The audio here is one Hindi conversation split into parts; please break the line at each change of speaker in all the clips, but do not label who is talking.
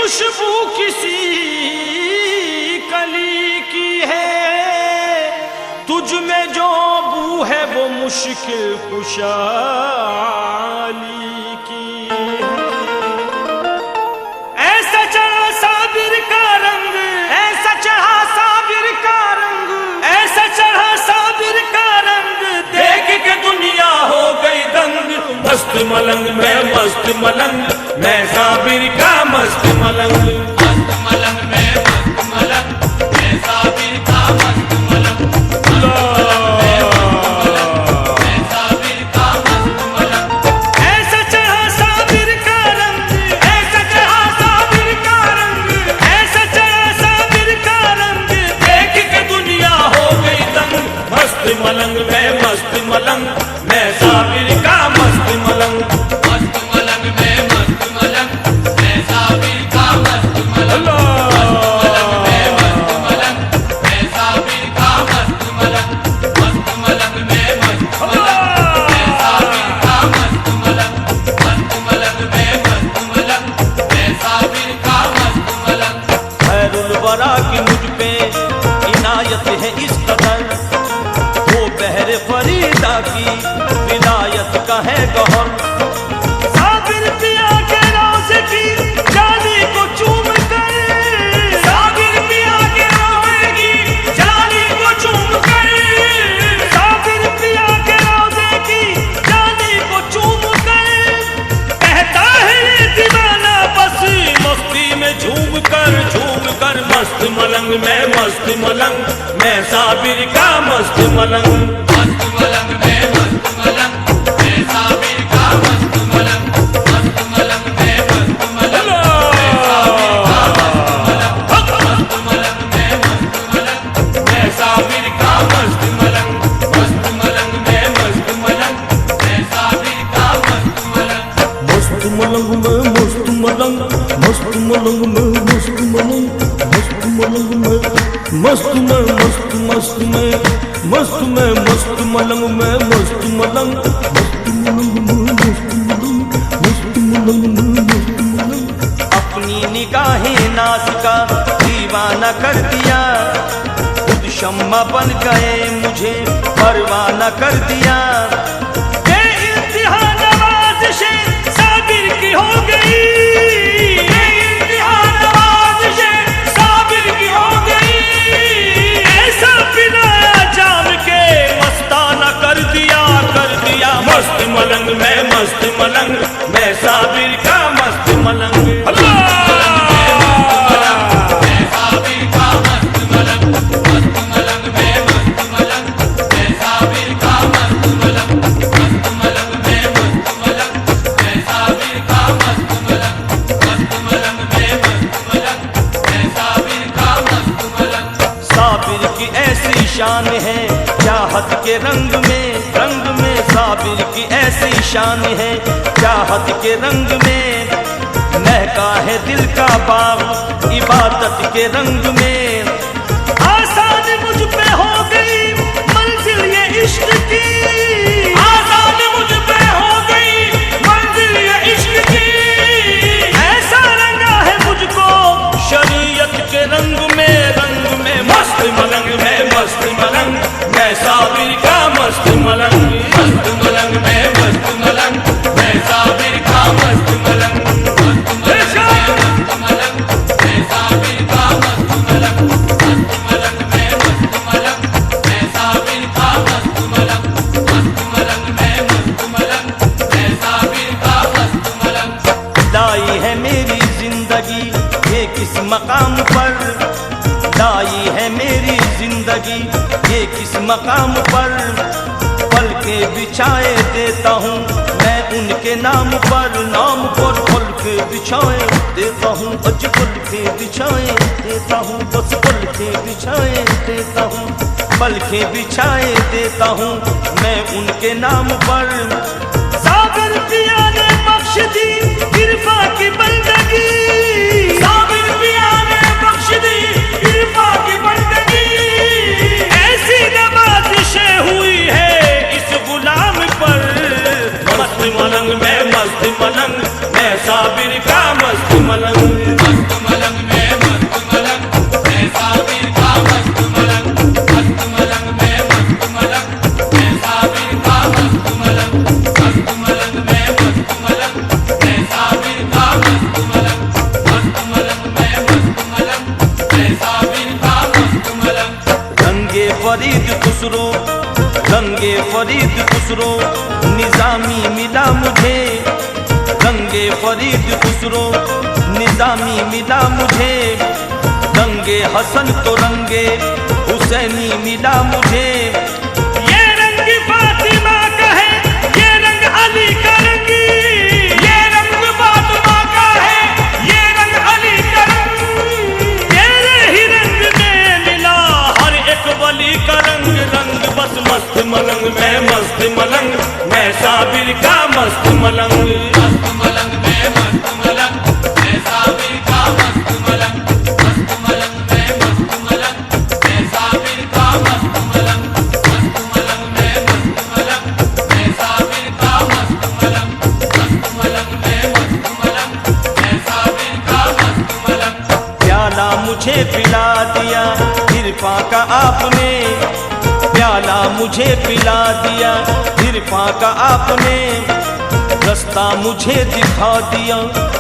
खुशबू किसी कली की है, तुझ में जो बू है वो मुश्किल कुशाली की है। ऐसा चढ़ा साबिर का रंग, ऐसा चढ़ा साबिर का रंग, ऐसा चढ़ा साबिर का रंग, देख के दुनिया हो गई दंग। मस्त मलंग में मस्त मलंग, मैं साबिर का मस्त मलंग।
मस्त मलंग में मस्त मलंग, मैं साबिर का मस्त मलंग। मैं साबिर का मस्त मलंग।
ऐसा चढ़ा साबिर का रंग, ऐसा चढ़ा साबिर का रंग, ऐसा चढ़ा साबिर का रंग, देख के दुनिया हो गई दंग। मस्त मलंग में मस्त मलंग, मैं साबिर का मस्त मलंग।
मस्त मलंग में मस्त मलंग, मैं साबिर का मस्त मलंग। मस्त मलंग में मस्त मलंग, मैं साबिर का मस्त मलंग। मस्त मलंग में मस्त मलंग, मैं साबिर का मस्त मलंग। मस्त मलंग में मस्त मलंग, मैं साबिर का मस्त मलंग।
खैरुल वरा की मुझ पे इनायत है इस कदर, वो बहर फरीदा की विलायत का है गौहर। साबिर पिया के रोज़े की जाली को चूम कर, साबिर पिया के रोज़े की जाली को चूम कर, साबिर पिया के रोज़े की जाली को चूम कर, कहता है ये दीवाना बस मस्ती में झूम कर मस्त मलंग में मस्त मलंग, मैं साबिर का मस्त मलंग।
मस्त मलंग में मस्त मलंग, मैं साबिर का मस्त मलंग। मस्त मलंग में मस्त मलंग, मैं साबिर का मस्त मलंग। मस्त मलंग में मस्त मलंग, मैं साबिर का मस्त मलंग। मस्त मलंग में मस्त मलंग, मैं साबिर का मस्त मलंग।
मस्त मलंग में मस्त मलंग, मस्त मलंग में मस्त मलंग, मस्त मलंग में मस्त में मस्त मस्त में मस्त में मस्त मलंग में मस्त मलंग, मस्त मलंग में मस्त मलंग, मस्त मलंग में मस्त मलंग। अपनी निगाहें नाज का दीवाना कर दिया, खुद शम्मा बन गए मुझे परवाना कर दिया। बेइंतहा नवाज़िशें साबिर की हो गई, बेइंतहा नवाज़िशें साबिर की हो गई। ऐसा पिलाया जाम के मस्ताना कर दिया मस्त मलंग में मस्त मलंग, मैं साबिर का मस्त मलंग।
मैं साबिर का मस्त मलंग। मस्त मलंग में मस्त मलंग, मैं साबिर का मस्त मलंग। मस्त मलंग में मस्त मलंग, मैं साबिर का मस्त मलंग। मस्त मलंग में मस्त मलंग, मैं साबिर का मस्त मलंग।
साबिर की ऐसी शान है चाहत के रंग में साबिर की ऐसी शान है चाहत के रंग में। महका है दिल का बाग इबादत के रंग में। आसान मुझ पे हो गई मंजिल ये इश्क की, आसान मुझ पे हो गई मंजिल ये इश्क की। ऐसा रंगा है मुझको शरीयत के रंग में मस्त मलंग में मस्त मलंग, मैं साबिर का मस्त मलंग।
मस्त मलंग में मस्त मलंग, मैं साबिर का मस्त मलंग। मस्त मलंग में मस्त मलंग, मैं साबिर का मस्त मलंग। मस्त मलंग में मस्त मलंग, मैं साबिर का मस्त मलंग। मस्त मलंग में मस्त मलंग, मैं साबिर का मस्त मलंग।
लाई है मेरी जिंदगी ये किस मकाम पर, लाई है मेरी जिंदगी ये किस मकाम पर। पल के बिछाए देता हूँ मैं उनके नाम पर पल के बिछाए देता हूँ, अज पल के बिछाए देता हूँ, बस पल के बिछाए देता हूँ, पल के बिछाए देता हूँ मैं उनके नाम पर। साबिर पिया ने बख्श दी इरफा की बंदगी, साबिर पिया ने बख्श दी इरफा की बंदगी। ऐसी नवाज़िशें हुई है इस गुलाम पर। मस्त मलंग में मस्त मलंग, मैं साबिर का मस्त मलंग। खुसरो निजामी मिला मुझे, रंगे फरीद खुसरो निजामी मिला मुझे, रंगे हसन तो रंगे हुसैनी मिला मुझे।
ये रंग फातिमा का है, ये रंग अली का रंग, ये रंग फातिमा का है, ये रंग अली का रंग, तेरे ही रंग में मिला हर एक वली का रंग। रंग बस मस्त मलंग में मस्त मलंग, मैं साबिर का मस्त मलंग।
मस्त मलंग में मस्त मलंग, मैं साबिर का मस्त मलंग। मस्त मलंग में मस्त मलंग, मैं साबिर का मस्त मलंग। मस्त मलंग में मस्त मलंग, मैं साबिर का मस्त मलंग। मस्त मलंग में मस्त मलंग, मैं साबिर का मस्त मलंग।
प्याला मुझे पिला दिया इरफां का आपने, प्याला मुझे पिला दिया इरफां का आपने, रास्ता मुझे दिखा दिया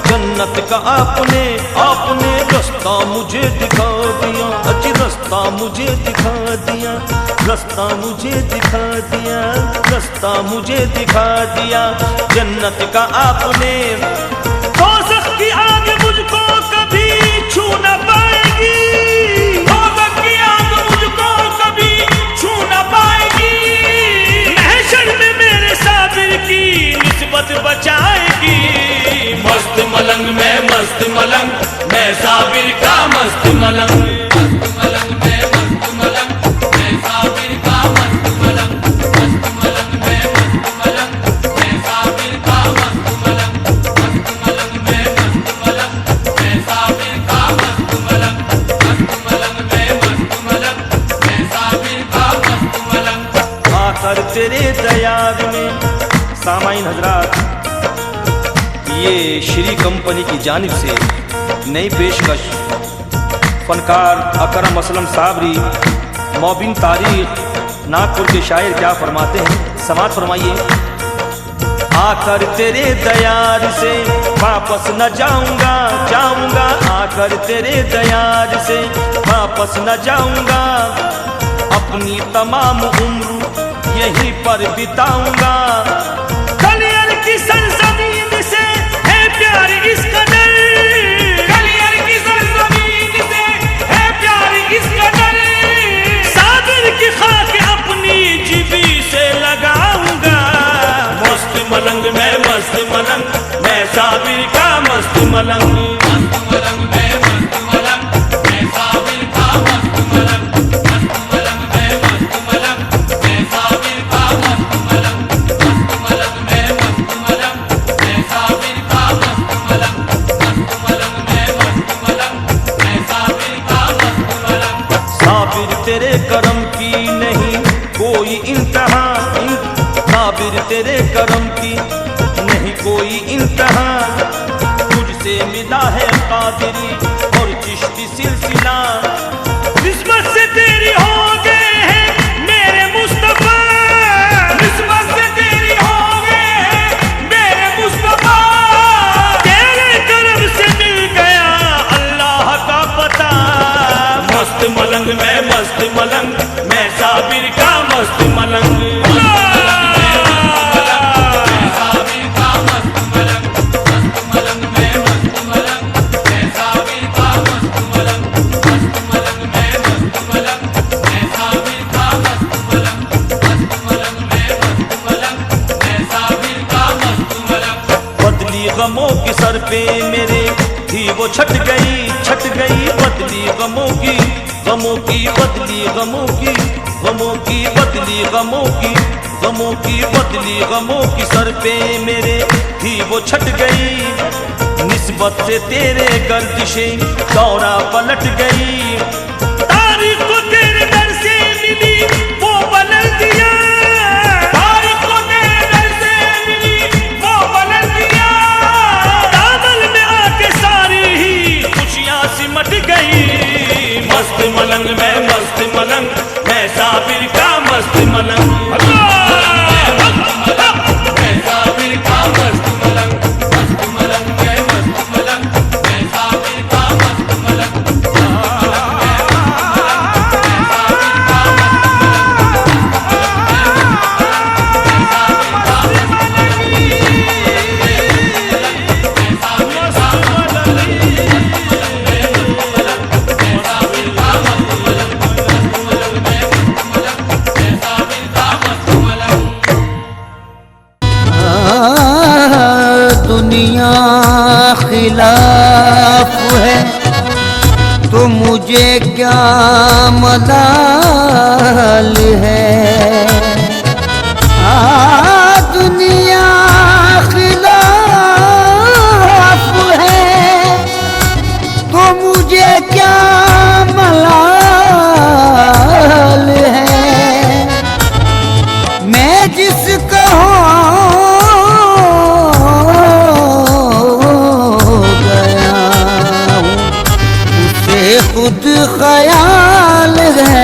जन्नत का आपने। आपने रास्ता मुझे दिखा दिया, अजी रास्ता मुझे दिखा दिया, रास्ता मुझे दिखा दिया, रास्ता मुझे दिखा दिया जन्नत का आपने।
दोज़ख की आग मुझको कभी छू न पाएगी, दोज़ख की आग मुझको कभी छू न पाएगी, महशर में मेरे साबिर की निस्बत बचाएगी।
मस्त मलंग में मस्त मलंग, मैं साबिर का मस्त मलंग। मस्त मलंग में मस्त मलंग, मैं साबिर का मस्त मलंग। मस्त मलंग में मस्त मलंग, मैं साबिर का मस्त मलंग। मस्त मलंग में मस्त मलंग, मैं साबिर का मस्त मलंग। मस्त मलंग में मस्त मलंग, मैं साबिर का मस्त मलंग।
आकर तेरे दयार में सामाइन हजरात, ये श्री कंपनी की जानिब से नई पेशकश फनकार अकरम असलम साबरी मोबिन तारीख नागपुर के शायर क्या फरमाते हैं, समात फरमाइए। आकर तेरे दयार से वापस न जाऊंगा, जाऊंगा आकर तेरे दयार से वापस न जाऊंगा, अपनी तमाम उम्र यहीं पर बिताऊंगा।
कलियर की सरजमीन से है प्यार इस कदर, कलियर की सरजमीन से है प्यार इस कदर, साबिर की खाक अपनी जीबी से लगाऊंगा। मस्त मलंग में मस्त मलंग, मैं साबिर का मस्त मलंग।
मस्त मलंग में मस्त मलंग, मैं साबिर का मस्त मलंग। मस्त मलंग में मस्त मलंग, मैं साबिर का मस्त मलंग। मस्त मलंग में मस्त मलंग, मैं साबिर का मस्त मलंग। मस्त मलंग में मस्त मलंग, मैं साबिर का मस्त मलंग।
साबिर तेरे करम की नहीं कोई इंतहा, साबिर तेरे करम की नहीं कोई इंतहा, तुझसे मिला है कादिरी और चिश्ती सिलसिला।
निस्बत से तेरी हो गए हैं मेरे मुस्तफा, निस्बत से तेरी हो गए हैं मेरे मुस्तफा, तेरे करम से मिल गया अल्लाह का पता। मस्त मलंग में मस्त मलंग, मैं साबिर का मस्त मलंग।
गमों की सर पे मेरे थी वो छट गई, छट गई बदली गमों की, गमों की बदली गमों की, गमों की बदली गमों की, गमों की बदली गमों की सर पे मेरे थी वो छट गई, निस्बत से तेरे गर्दिशें दौरा पलट गई।
तारीख को तेरे दर से मिली वो बुलंदियां, तारीख को तेरे दर से मिली वो बुलंदियां, दामन में आके सारी ही खुशियां सिमट गई। मस्त मलंग में मस्त मलंग, मैं साबिर का मस्त मलंग।
खिलाफ है तो मुझे क्या मलाल है। दुनिया खिलाफ है तो मुझे क्या मलाल है। मैं जिसका हो गया हूँ उसे खुद ख्याल है।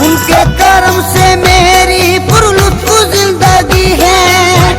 उनके कर्म से मेरी पुरलुत्फ जिंदगी है।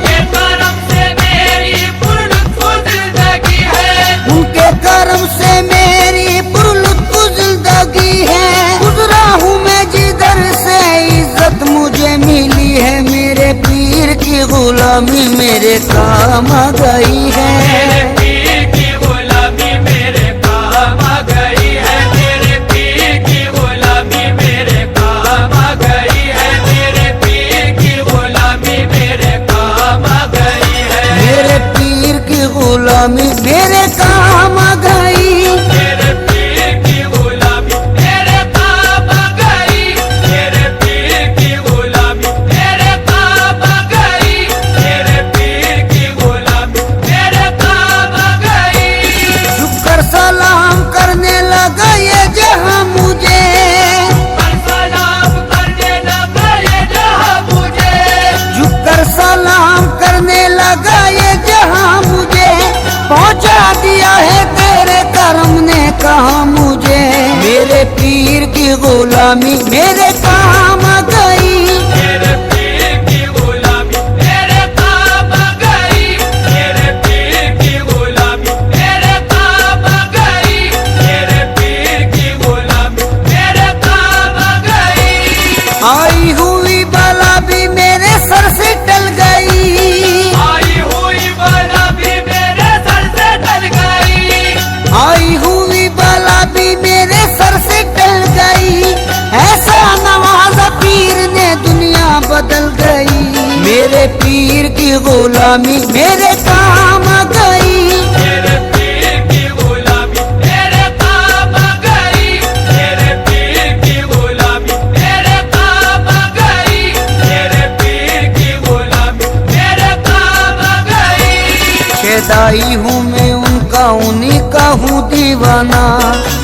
के करम से मेरी पुरलुत्फ जिंदगी है।
उनके कर्म से मेरी पुरलुत्फ जिंदगी है। गुजरा हूँ मैं जिधर से इज्जत मुझे मिली है। मेरे पीर की गुलामी मेरे काम आ गई है।
मेरे पीर की गुलामी मेरे काम आ गई है। मेरे पीर की गुलामी मेरे काम आ गई है। मेरे पीर की गुलामी मेरे काम आ गई है।
मेरे पीर की गुलामी मेरे काम आ गई।
मेरे पीर की गुलामी मेरे काम आ गई। मेरे पीर की गुलामी मेरे काम आ गई। मेरे पीर की गुलामी मेरे काम आ गई।
झुककर सलाम करने लगा ये जहां मुझे।
पर सलाम करने लगा ये जहां मुझे।
झुककर सलाम करने लगा ये जहां मुझे। पहुंचा दिया है तेरे करम ने कहा मुझे। मेरे पीर की गुलामी मेरे काम आ गई।
मेरे पीर की गुलामी मेरे काम आ गई। मेरे पीर की गुलामी मेरे काम आ गई। मेरे पीर की गुलामी मेरे काम आ गई।
आई हुई बला भी मेरे सर से टल गई।
आई हुई बला भी मेरे सर से टल गई।
आई हुई बला भी मेरे सर से टल गई। ऐसा नवाजा पीर ने दुनिया बदल गई। मेरे पीर की गुलामी मेरे काम आ गई।
मेरे पीर की गुलामी मेरे काम आ गई। मेरे पीर की गुलामी मेरे काम आ गई। मेरे पीर की गुलामी मेरे काम आ गई।
शेदाई हूँ मैं उनका उन्हीं का हूँ दीवाना।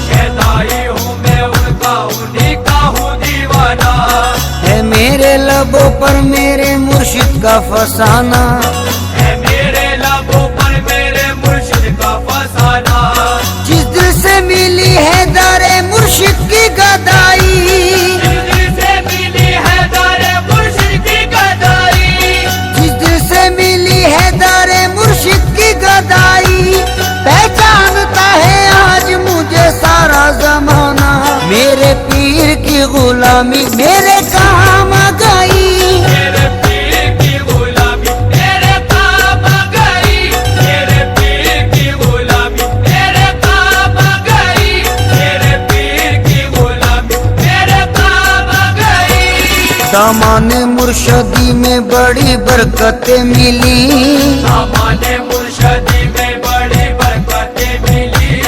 शैताई हूँ मैं उनका उन्हीं का हूँ दीवाना।
है मेरे लबों पर मेरे मुर्शिद का फसाना।
है मेरे लबों पर मेरे मुर्शिद का फसाना।
जिस दिल से मिली है दारे मुर्शिद की गदाई।
जिस दिल से मिली है दारे मुर्शिद की गदाई।
जिस दिल से मिली है दारे मुर्शिद की गदाई। पहचानता है आज मुझे सारा जमाना। मेरे पीर की गुलामी मेरे काम आ गई।
मेरे पीर की गुलामी मेरे काम आ गई। मेरे पीर की गुलामी मेरे काम आ गई। मेरे पीर की गुलामी मेरे काम आ गई।
दामाने मुर्शदी में बड़ी बरकतें मिली।
हमारे मुर्शदी में बड़ी बरकतें मिली।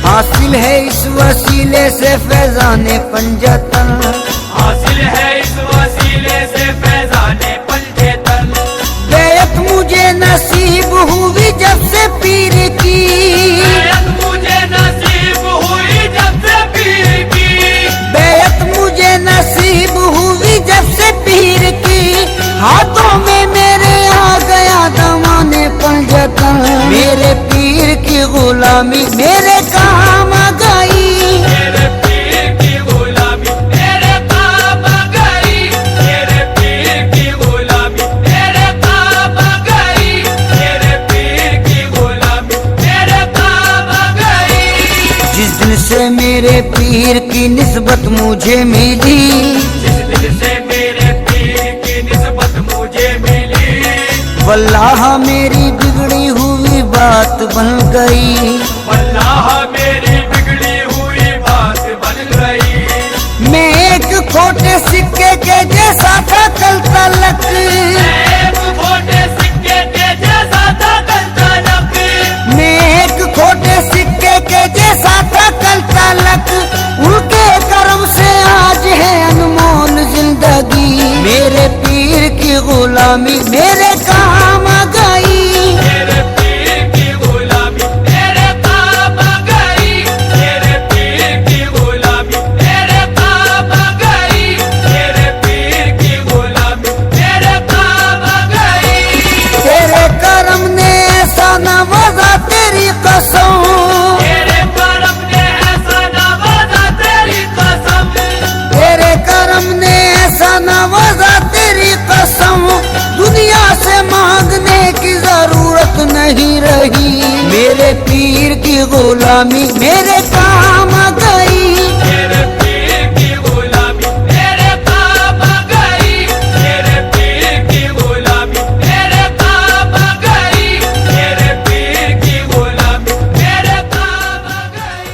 हासिल है इस वसीले से फैजाने पंजतन।
हासिल है इस वसीले से फैजाने पंजेतन।
बैत मुझे नसीब हुई जब से पीर की।
बैत मुझे नसीब हुई जब से पीर की।
बैत मुझे नसीब हुई जब से पीर की। हाथों में मेरे आ गया दमाने पंजतन। मेरे पीर की गुलामी मेरे काम आ गई।
मेरे पीर की गुलामी मेरे काम आ गई। मेरे पीर की गुलामी मेरे काम आ गई। मेरे पीर की गुलामी मेरे
से मेरे पीर की निस्बत मुझे मिली,
जिस दिल से मेरे पीर की निस्बत मुझे मिली,
वल्लाह मेरी बिगड़ी हुई बात बन गई,
वल्लाह मेरी बिगड़ी हुई बात बन गई।
मैं एक खोटे सिक्के के जैसा था कल तलक,
एक खोटे सिक्के के जैसा था कल तलक,
मैं एक खोटे सिक्के के जैसा था कल तलक, उनके करम से आज है अनमोल जिंदगी, मेरे पीर की गुलामी मेरे काम आ गई,
मेरे पीर की गुलामी मेरे काम आ गई, मेरे पीर की गुलामी मेरे काम आ गई, मेरे पीर की गुलामी मेरे काम आ गई।
तेरे करम ने ऐसा नवाजा तेरी कसम,
तेरे करम ने ऐसा नवाजा तेरी कसम,
तेरे करम ने ऐसा नवाजा तेरी कसम, दुनिया से मांगने की जरूरत नहीं रही, मेरे पीर की गुलामी मेरे काम आ गई,
मेरे पीर की गुलामी मेरे काम आ गई, मेरे पीर की गुलामी मेरे काम आ गई, मेरे पीर की गुलामी मेरे काम आ गई।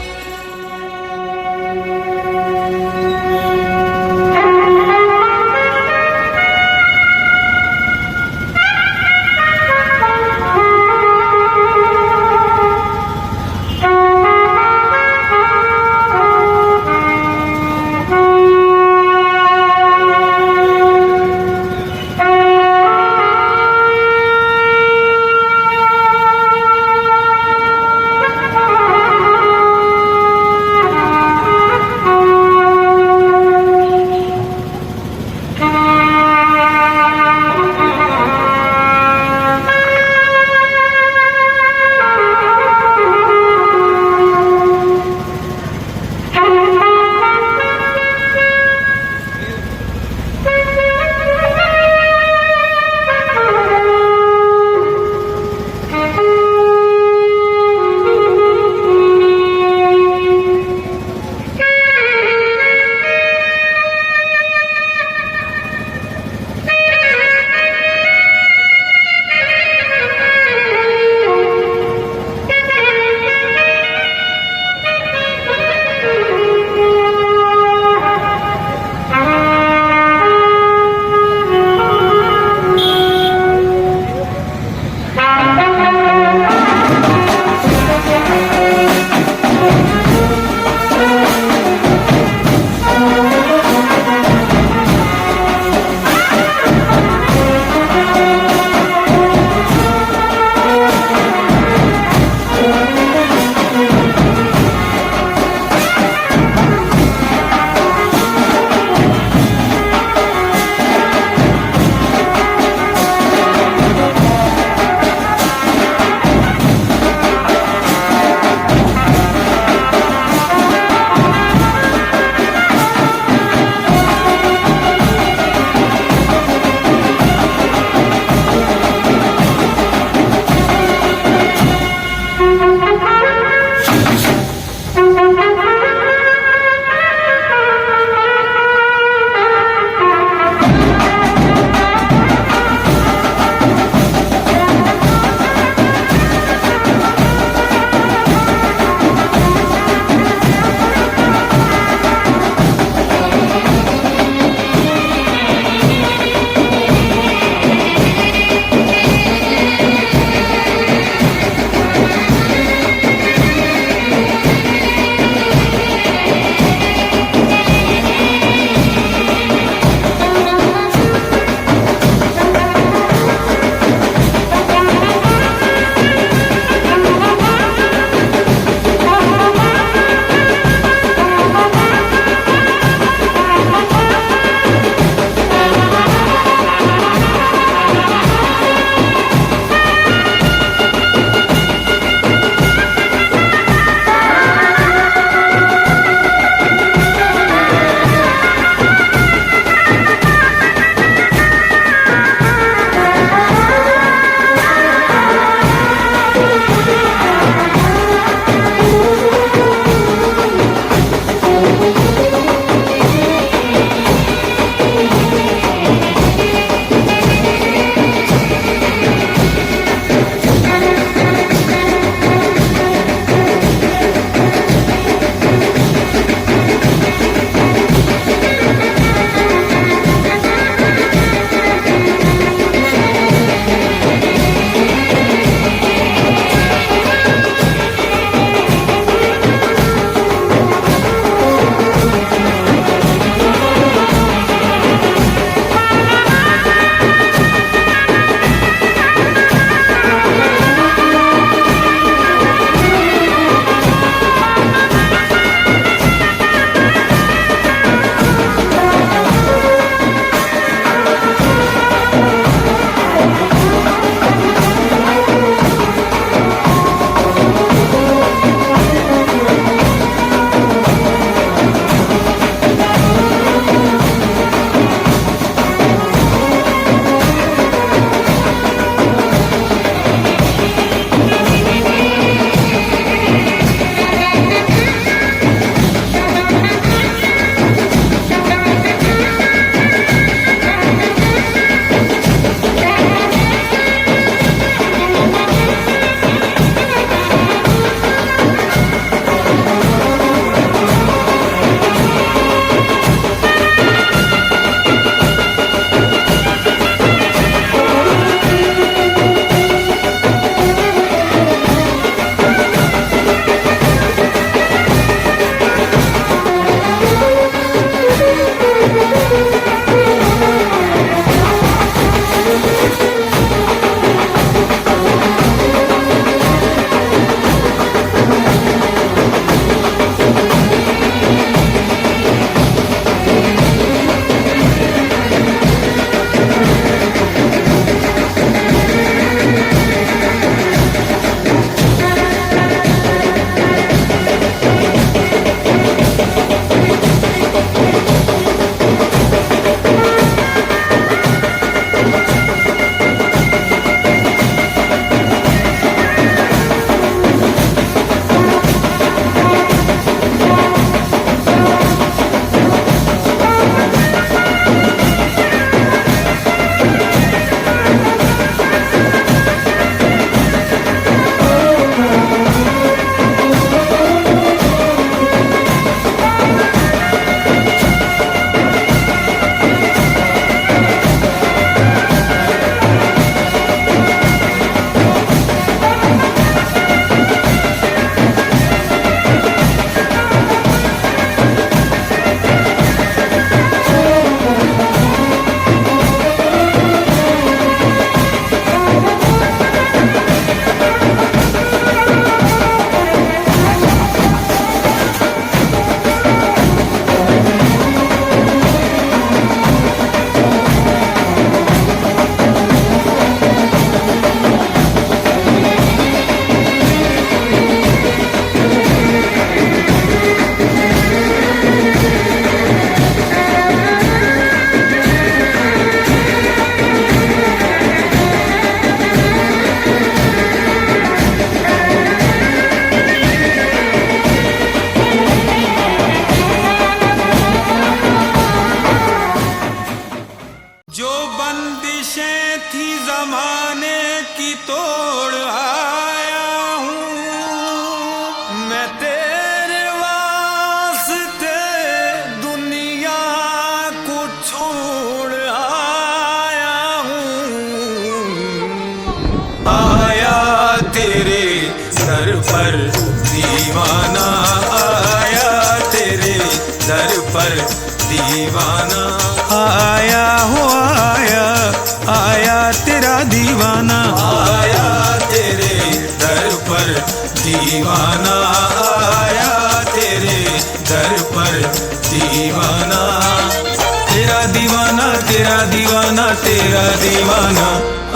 तेरा दीवाना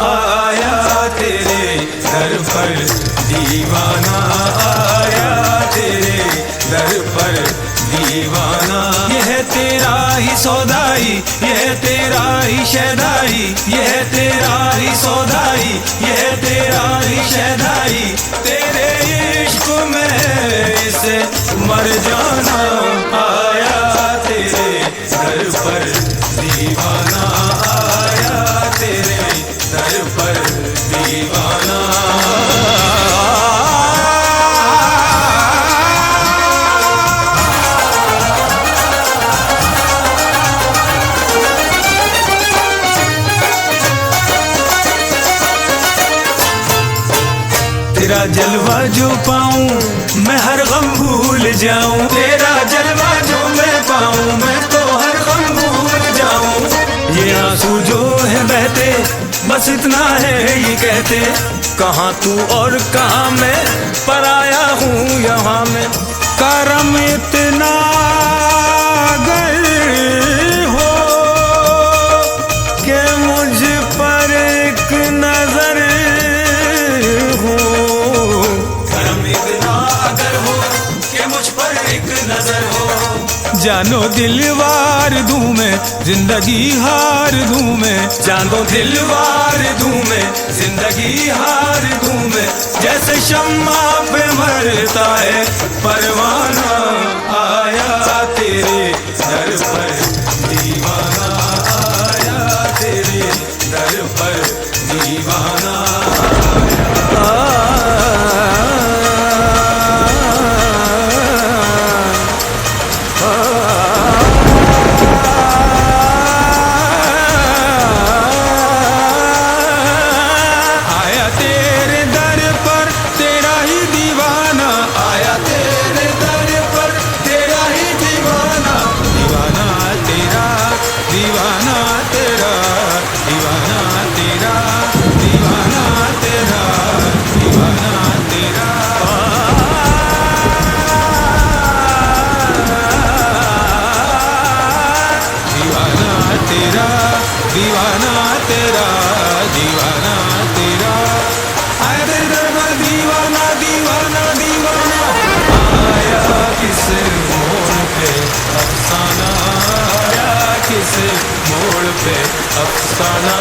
आया तेरे दर पर, दीवाना आया तेरे दर पर दीवाना। यह तेरा ही सौदाई, यह तेरा ही शहदाई, यह तेरा ही सौदाई, यह तेरा ही शहदाई। तेरे इश्क में इसे मर जाना आया तेरे दर पर, दीवाना आया तेरे दर पर दीवाना। तेरा जलवा जो पाऊं मैं हर गम भूल जाऊं, तेरा जलवा जो मैं पाऊं मैं तो हर गम भूल जाऊं। ये आंसू जो है बहते बस इतना है ये कहते, कहाँ तू और कहाँ मैं, पराया हूँ यहाँ मैं। करम इतना अगर हो के मुझ पर एक नजर हो, करम इतना अगर हो के मुझ पर एक नजर हो। जानो दिलवार दूं मैं जिंदगी हार दूं मैं, जानो दिलवार दूं मैं जिंदगी हार दूं मैं। जैसे शम्मा पे मरता है परवाना आया तेरे दर पर, दीवाना आया तेरे दर पर दीवाना। दीवाना तेरा, दीवाना तेरा, आया तेरे दर पर दीवाना, दीवाना दीवाना। आया किस मोड़ पे अफसाना, आया किस मोड़ पे अफसाना।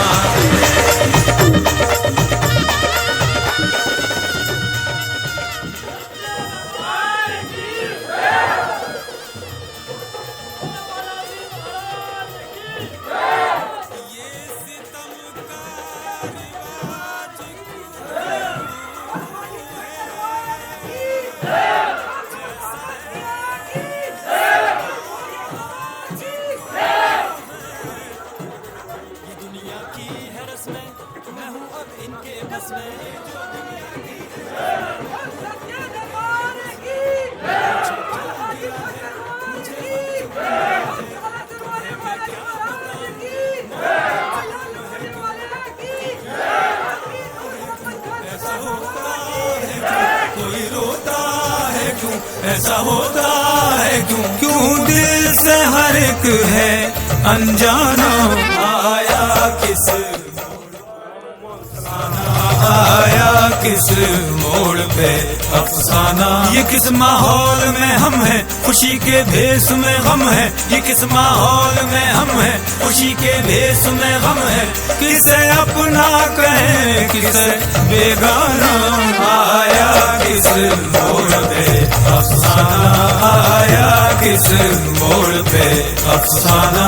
ऐसा होता है क्यों, क्यों दिल से हर एक है अनजाना। आया किस आया किस मोड़ पे अफसाना। ये किस माहौल में हम हैं, खुशी के भेस में गम है। ये किस माहौल में हम हैं, खुशी के भेस में गम है। किसे अपना कहें किसे बेगाना। आया किस मोड़ पे अफसाना, आया किस मोड़ पे अफसाना।